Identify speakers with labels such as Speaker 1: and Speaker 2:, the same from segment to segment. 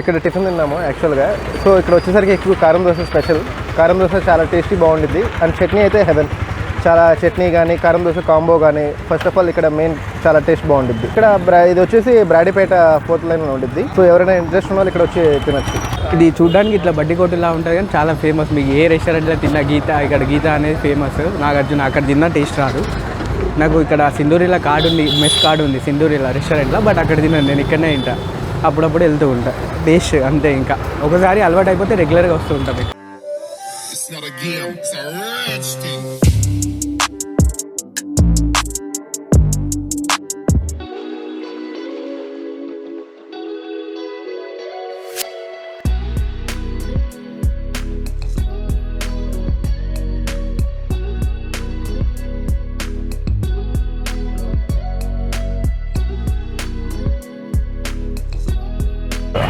Speaker 1: ఇక్కడ టిఫిన్ తిన్నాము యాక్చువల్గా. సో ఇక్కడ వచ్చేసరికి ఎక్కువ కారం దోశ స్పెషల్. కారం దోశ చాలా టేస్టీ బాగుండిద్ది. అండ్ చట్నీ అయితే హెవెన్. చాలా చట్నీ కానీ కారం దోశ కాంబో కానీ ఫస్ట్ ఆఫ్ ఆల్ ఇక్కడ మెయిన్ చాలా టేస్ట్ బాగుండిద్ది. ఇక్కడ ఇది వచ్చేసి బ్రాడీపేట 4th లైన్లో ఉండిద్ది. సో ఎవరైనా ఇంట్రెస్ట్ ఉన్న వాళ్ళు ఇక్కడ వచ్చి తినచ్చు.
Speaker 2: ఇది చూడడానికి ఇట్లా బడ్డీ కొట్టులా ఉంటుంది కానీ చాలా ఫేమస్. మీకు ఏ రెస్టారెంట్లో తిన్నా గీత, ఇక్కడ గీత అనేది ఫేమస్. నాగార్జున అక్కడ తిన్నా టేస్ట్ రాదు. నాకు ఇక్కడ సింధూరిలా కార్డు ఉంది, మెస్ కార్డు ఉంది సింధూరిలా రెస్టారెంట్లో. బట్ అక్కడ తిన్నాను, నేను ఇక్కడనే తింటా, అప్పుడప్పుడు వెళ్తూ ఉంటా. టేస్ట్ అంతే, ఇంకా ఒకసారి అలవాటు అయిపోతే రెగ్యులర్గా వస్తూ ఉంటుంది.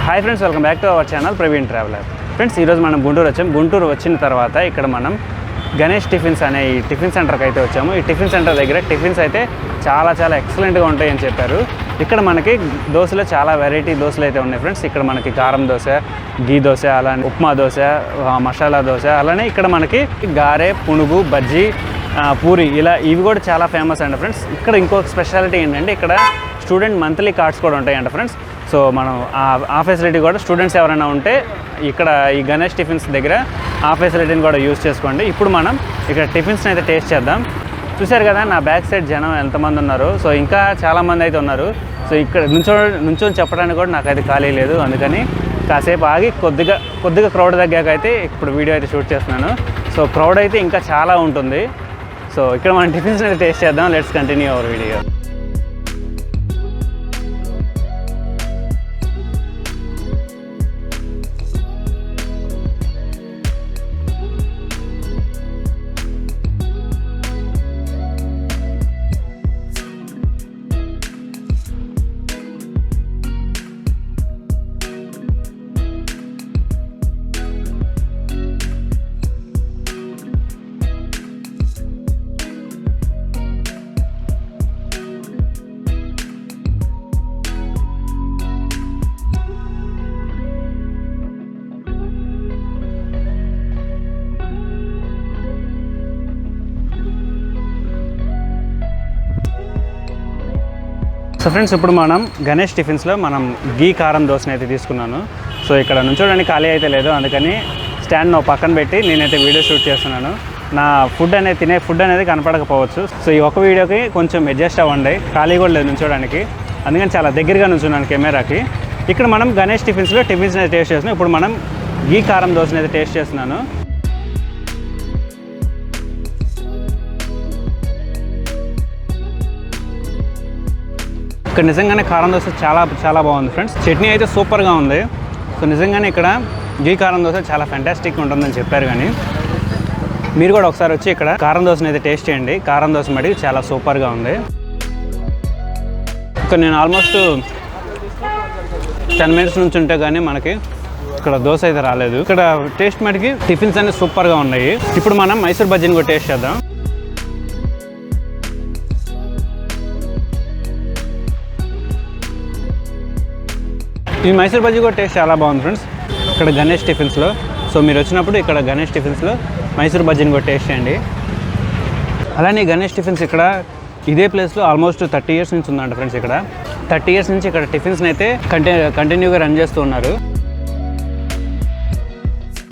Speaker 3: Hi friends, welcome back to our channel Praveen traveller. Friends, ఈరోజు మనం గుంటూరు వచ్చాము. గుంటూరు వచ్చిన తర్వాత ఇక్కడ మనం గణేష్ టిఫిన్స్ అనే ఈ టిఫిన్ సెంటర్కి అయితే వచ్చాము. ఈ టిఫిన్ సెంటర్ దగ్గర టిఫిన్స్ అయితే చాలా ఎక్సలెంట్గా ఉంటాయని చెప్పారు. ఇక్కడ మనకి దోశలో చాలా వెరైటీ దోశలు అయితే ఉన్నాయి ఫ్రెండ్స్. ఇక్కడ మనకి కారం దోశ, గీ దోశ, అలానే ఉప్మా దోశ, మసాలా దోశ, అలానే ఇక్కడ మనకి గారె, పునుగు, బజ్జీ, పూరి, ఇలా ఇవి కూడా చాలా ఫేమస్ అండి ఫ్రెండ్స్. ఇక్కడ ఇంకొక స్పెషాలిటీ ఏంటంటే ఇక్కడ స్టూడెంట్ మంత్లీ కార్డ్స్ కూడా ఉంటాయంట ఫ్రెండ్స్. సో మనం ఆ ఫెసిలిటీ కూడా స్టూడెంట్స్ ఎవరైనా ఉంటే ఇక్కడ ఈ గణేష్ టిఫిన్స్ దగ్గర ఆ ఫెసిలిటీని కూడా యూజ్ చేసుకోండి. ఇప్పుడు మనం ఇక్కడ టిఫిన్స్ని అయితే టేస్ట్ చేద్దాం. చూశారు కదా నా బ్యాక్ సైడ్ జనం ఎంతమంది ఉన్నారు. సో ఇంకా చాలామంది అయితే ఉన్నారు. సో ఇక్కడ నుంచొని చెప్పడానికి కూడా నాకైతే ఖాళీ లేదు. అందుకని కాసేపు ఆగి కొద్దిగా క్రౌడ్ తగ్గాకైతే ఇప్పుడు వీడియో అయితే షూట్ చేస్తున్నాను. సో క్రౌడ్ అయితే ఇంకా చాలా ఉంటుంది. సో ఇక్కడ మనం టిఫిన్స్ అయితే టేస్ట్ చేద్దాం. Let's continue our video. So friends, ఇప్పుడు మనం గణేష్ టిఫిన్స్లో మనం గీ కారం దోశని అయితే తీసుకున్నాను. సో ఇక్కడ నుంచోడానికి ఖాళీ అయితే లేదు, అందుకని స్టాండ్ పక్కన పెట్టి నేనైతే వీడియో షూట్ చేస్తున్నాను. నా తినే ఫుడ్ అనేది కనపడకపోవచ్చు. సో ఈ ఒక వీడియోకి కొంచెం అడ్జస్ట్ అవ్వండి, ఖాళీ కూడా లేదు నుంచోడానికి. అందుకని చాలా దగ్గరగా నుంచున్నాను కెమెరాకి. ఇక్కడ మనం గణేష్ టిఫిన్స్లో టిఫిన్స్ అయితే టేస్ట్ చేస్తున్నాం. ఇప్పుడు మనం గీ కారం దోశని అయితే టేస్ట్ చేస్తున్నాను. ఇక్కడ నిజంగానే కారం దోశ చాలా బాగుంది ఫ్రెండ్స్. చట్నీ అయితే సూపర్గా ఉంది. సో నిజంగానే ఇక్కడ గీ కారం దోశ చాలా ఫ్యాంటాస్టిక్గా ఉంటుందని చెప్పారు. కానీ మీరు కూడా ఒకసారి వచ్చి ఇక్కడ కారం దోశని అయితే టేస్ట్ చేయండి. కారం దోశ మటుకు చాలా సూపర్గా ఉంది. ఇక్కడ నేను ఆల్మోస్ట్ 10 minutes నుంచి ఉంటే కానీ మనకి ఇక్కడ దోశ అయితే రాలేదు. ఇక్కడ టేస్ట్ మటుకి టిఫిన్స్ అన్ని సూపర్గా ఉన్నాయి. ఇప్పుడు మనం మైసూర్ బజ్జీని కూడా టేస్ట్ చేద్దాం. ఈ మైసూర్ బజ్జీ కూడా టేస్ట్ చాలా బాగుంది ఫ్రెండ్స్ ఇక్కడ గణేష్ టిఫిన్స్లో. సో మీరు వచ్చినప్పుడు ఇక్కడ గణేష్ టిఫిన్స్లో మైసూర్ బజ్జీని కూడా టేస్ట్ చేయండి. అలానే గణేష్ టిఫిన్స్ ఇక్కడ ఇదే ప్లేస్లో ఆల్మోస్ట్ 30 years నుంచి ఉందంట ఫ్రెండ్స్. ఇక్కడ 30 years నుంచి ఇక్కడ టిఫిన్స్ని అయితే కంటిన్యూగా రన్ చేస్తూ ఉన్నారు.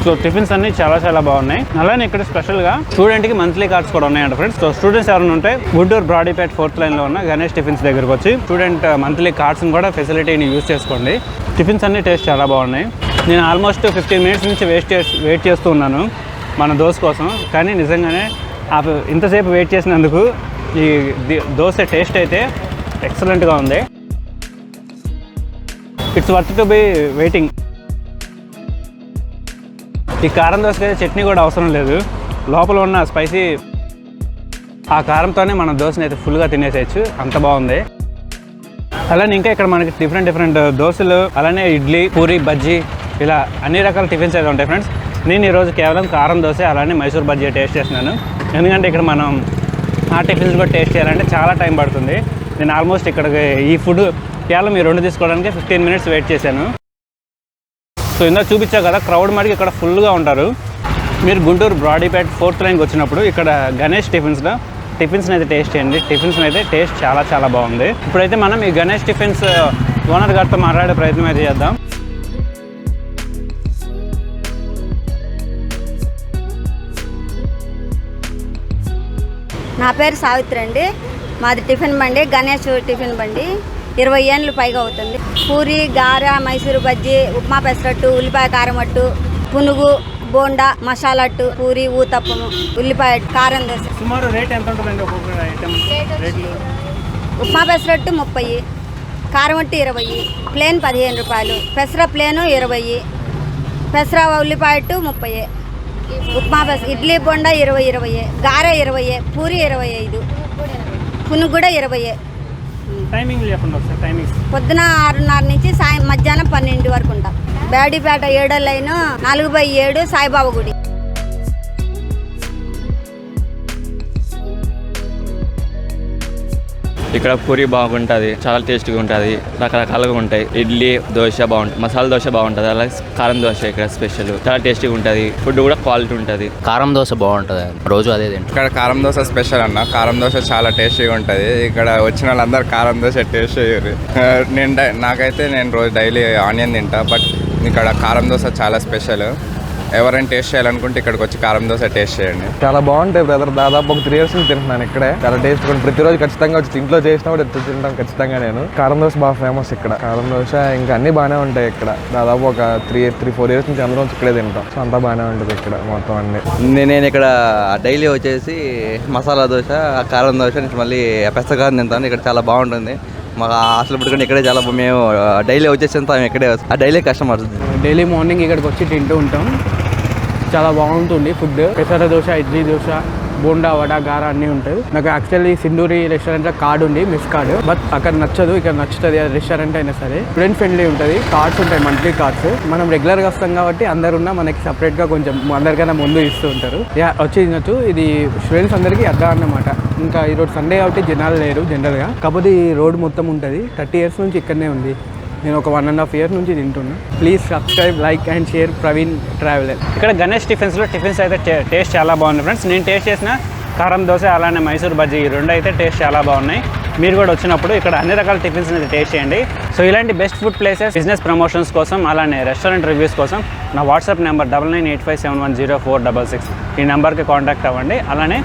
Speaker 3: సో టిఫిన్స్ అన్ని చాలా బాగున్నాయి. అలానే ఇక్కడ స్పెషల్గా స్టూడెంట్కి మంత్లీ కార్డ్స్ కూడా ఉన్నాయంట ఫ్రెండ్స్. సో స్టూడెంట్స్ ఎవరైనా ఉంటే గుంటూరు బ్రాడీపేట్ 4th లైన్లో ఉన్న గణేష్ టిఫిన్స్ దగ్గరకు వచ్చి స్టూడెంట్ మంత్లీ కార్డ్స్ని కూడా ఫెసిలిటీని యూజ్ చేసుకోండి. టిఫిన్స్ అన్ని టేస్ట్ చాలా బాగున్నాయి. నేను ఆల్మోస్ట్ 15 minutes నుంచి వెయిట్ చేస్తూ ఉన్నాను మన దోశ కోసం. కానీ నిజంగానే ఇంతసేపు వెయిట్ చేసినందుకు ఈ దోశ టేస్ట్ అయితే ఎక్సలెంట్గా ఉంది. It's worth to be waiting. ఈ కారం దోశకి అయితే చట్నీ కూడా అవసరం లేదు. లోపల ఉన్న స్పైసీ ఆ కారంతోనే మన దోశని అయితే ఫుల్గా తినేసేయచ్చు, అంత బాగుంది. అలానే ఇంకా ఇక్కడ మనకి డిఫరెంట్ దోశలు, అలానే ఇడ్లీ, పూరి, బజ్జీ, ఇలా అన్ని రకాల టిఫిన్స్ అయితే ఉంటాయి ఫ్రెండ్స్. నేను ఈరోజు కేవలం కారం దోశ అలానే మైసూర్ బజ్జీ టేస్ట్ చేస్తున్నాను. ఎందుకంటే ఇక్కడ మనం ఆ టిఫిన్స్ కూడా టేస్ట్ చేయాలంటే చాలా టైం పడుతుంది. నేను ఆల్మోస్ట్ ఇక్కడికి ఈ ఫుడ్ కేవలం ఈ 2 తీసుకోవడానికి 15 minutes వెయిట్ చేశాను. సో ఇందాక చూపించా కదా క్రౌడ్ మటుకు ఇక్కడ ఫుల్గా ఉంటారు. మీరు గుంటూరు బ్రాడీపేట్ 4th లైన్కి వచ్చినప్పుడు ఇక్కడ గణేష్ టిఫిన్స్ని అయితే టేస్ట్ చేయండి. టిఫిన్స్ని అయితే టేస్ట్ చాలా చాలా బాగుంది. ఇప్పుడైతే మనం ఈ గణేష్ టిఫిన్స్ ఓనర్ గారితో మాట్లాడే ప్రయత్నం అయితే చేద్దాం.
Speaker 4: నా పేరు సావిత్రి అండి. మాది టిఫిన్ బండి, గణేష్ టిఫిన్ బండి. 20 ఏళ్ళు పైగా అవుతుంది. పూరి, గార, మైసూరు బజ్జీ, ఉప్మా పెసరట్టు, ఉల్లిపాయ కారమట్టు, పునుగు, బోండా, మసాలట్టు, పూరి, ఊతప్పము, ఉల్లిపాయ కారం దోశ.
Speaker 3: సుమారు రేట్ ఎంత ఉంటుందండి ఒక్కొక్క ఐటమ్ రేట్లు?
Speaker 4: ఉప్మా పెసరట్టు 30, కారమట్టు 20, ప్లేన్ 15 రూపాయలు, పెసర ప్లేను 20, పెసర ఉల్లిపాయట్టు 30, ఉప్మా ఇడ్లీ బొండ 20, గారె 20, పూరి 25, పునుగు కూడా 20.
Speaker 3: టైమింగ్ చెప్పండి ఒకసారి. టైమింగ్స్
Speaker 4: పొద్దున 6:30 నుంచి మధ్యాహ్నం 12 వరకు ఉంటాం. బేడిపేట 7వ లైను 4/7 సాయిబాబా గుడి.
Speaker 5: ఇక్కడ పూరి బాగుంటుంది, చాలా టేస్ట్గా ఉంటుంది, రకరకాలుగా ఉంటాయి. ఇడ్లీ, దోశ బాగుంటుంది, మసాలా దోశ బాగుంటుంది, అలాగే కారం దోశ ఇక్కడ స్పెషల్, చాలా టేస్టీగా ఉంటుంది. ఫుడ్ కూడా క్వాలిటీ ఉంటుంది.
Speaker 6: కారం దోశ బాగుంటుంది, రోజు అదే తింటాం.
Speaker 7: ఇక్కడ కారం దోశ స్పెషల్ అన్న. కారం దోశ చాలా టేస్టీగా ఉంటుంది. ఇక్కడ వచ్చిన వాళ్ళందరూ కారం దోశ టేస్ట్ చేయరు. నాకైతే నేను రోజు డైలీ ఆనియన్ తింటా, బట్ ఇక్కడ కారం దోశ చాలా స్పెషల్. ఎవరైనా టేస్ట్ చేయాలనుకుంటే ఇక్కడికి వచ్చి కారం దోశ టేస్ట్ చేయండి.
Speaker 1: చాలా బాగుంటాయి బ్రదర్. దాదాపు ఒక 3 years నుంచి తింటున్నాను ఇక్కడే. చాలా టేస్ట్ కూడా ప్రతిరోజు ఖచ్చితంగా వచ్చి ఇంట్లో చేసినా కూడా తింటాను ఖచ్చితంగా. నేను కారం దోశ బాగా ఫేమస్ ఇక్కడ. కారం దోశ ఇంకా అన్ని బాగానే ఉంటాయి ఇక్కడ. దాదాపు ఒక 3-4 years నుంచి అందరం ఇక్కడే తింటాం. సో అంతా బాగానే ఉంటుంది ఇక్కడ మొత్తం అన్ని.
Speaker 6: నేను ఇక్కడ డైలీ వచ్చేసి మసాలా దోశ, కారం దోశ నుంచి మళ్ళీ పెసరకారం తింటాను. ఇక్కడ చాలా బాగుంటుంది. మాకు అసలు పెట్టుకుని ఇక్కడే చాలా మేము డైలీ వచ్చేసి తింటాం ఇక్కడే. ఆ డైలీ కస్టమర్స్
Speaker 2: డైలీ మార్నింగ్ ఇక్కడికి వచ్చి తింటూ ఉంటాం. చాలా బాగుంటుంది ఫుడ్. పెసర దోశ, ఇడ్లీ దోశ, బోండా, వడ, గార అన్నీ ఉంటాయి. నాకు యాక్చువల్లీ సింధూరి రెస్టారెంట్లో కార్డు ఉంది, మిస్ కార్డు. బట్ అక్కడ నచ్చదు, ఇక్కడ నచ్చుతుంది. రెస్టారెంట్ అయినా సరే స్టూడెంట్ ఫ్రెండ్లీ ఉంటుంది. కార్డ్స్ ఉంటాయి, మంత్లీ కార్డ్స్. మనం రెగ్యులర్గా వస్తాం కాబట్టి అందరున్నా మనకి సపరేట్గా కొంచెం అందరికన్నా ముందు ఇస్తూ ఉంటారు. వచ్చి తినచ్చు. ఇది స్టూడెంట్స్ అందరికీ అడ్డా అన్నమాట. ఇంకా ఈరోజు సండే కాబట్టి జనాలు లేరు జనరల్గా. కాకపోతే ఈ రోడ్ మొత్తం ఉంటుంది. 30 years నుంచి ఇక్కడనే ఉంది. నేను ఒక 1.5 years నుంచి తింటున్నా. Please subscribe, like and share Praveen traveller.
Speaker 3: ఇక్కడ గణేష్ టిఫిన్స్లో టిఫిన్స్ అయితే టేస్ట్ చాలా బాగుంది ఫ్రెండ్స్. నేను టేస్ట్ చేసిన కారం దోశ అలానే మైసూర్ బజ్జీ, ఈ 2 అయితే టేస్ట్ చాలా బాగున్నాయి. మీరు కూడా వచ్చినప్పుడు ఇక్కడ అన్ని రకాల టిఫిన్స్ అయితే టేస్ట్ చేయండి. సో ఇలాంటి best food places, business promotions కోసం అలానే రెస్టారెంట్ రివ్యూస్ కోసం నా వాట్సాప్ నెంబర్ 9985710466 ఈ నెంబర్కి కాంటాక్ట్ అవ్వండి. అలానే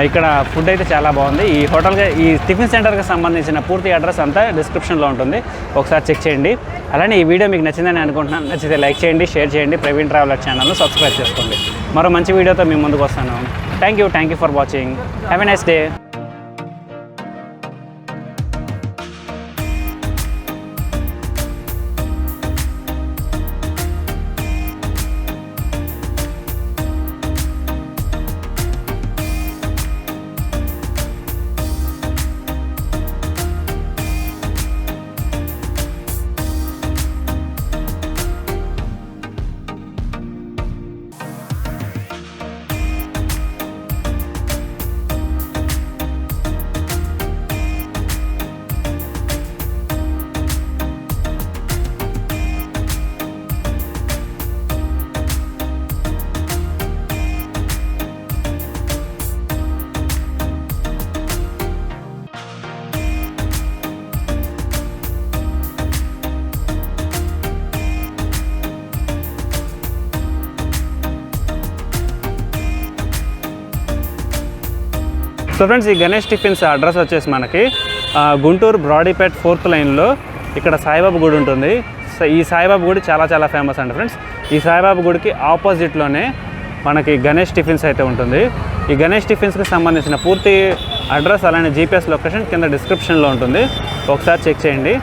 Speaker 3: ఇక్కడ ఫుడ్ అయితే చాలా బాగుంది. ఈ హోటల్గా ఈ టిఫిన్ సెంటర్కి సంబంధించిన పూర్తి అడ్రస్ అంతా డిస్క్రిప్షన్లో ఉంటుంది, ఒకసారి చెక్ చేయండి. అలానే ఈ వీడియో మీకు నచ్చిందని అనుకుంటున్నాను. నచ్చితే లైక్ చేయండి, షేర్ చేయండి, ప్రవీణ్ ట్రావెలర్ ఛానల్ను సబ్స్క్రైబ్ చేసుకోండి. మరో మంచి వీడియోతో మీ ముందుకు వస్తాను. Thank you for watching. Have a nice day. So friends, ఈ గణేష్ టిఫిన్స్ అడ్రస్ వచ్చేసి మనకి గుంటూరు బ్రాడీపేట్ 4th లైన్లో ఇక్కడ సాయిబాబా గుడి ఉంటుంది. ఈ సాయిబాబా గుడి చాలా చాలా ఫేమస్ అండి ఫ్రెండ్స్. ఈ సాయిబాబా గుడికి ఆపోజిట్లోనే మనకి గణేష్ టిఫిన్స్ అయితే ఉంటుంది. ఈ గణేష్ టిఫిన్స్కి సంబంధించిన పూర్తి అడ్రస్ అలానే జీపీఎస్ లొకేషన్ కింద డిస్క్రిప్షన్లో ఉంటుంది, ఒకసారి చెక్ చేయండి.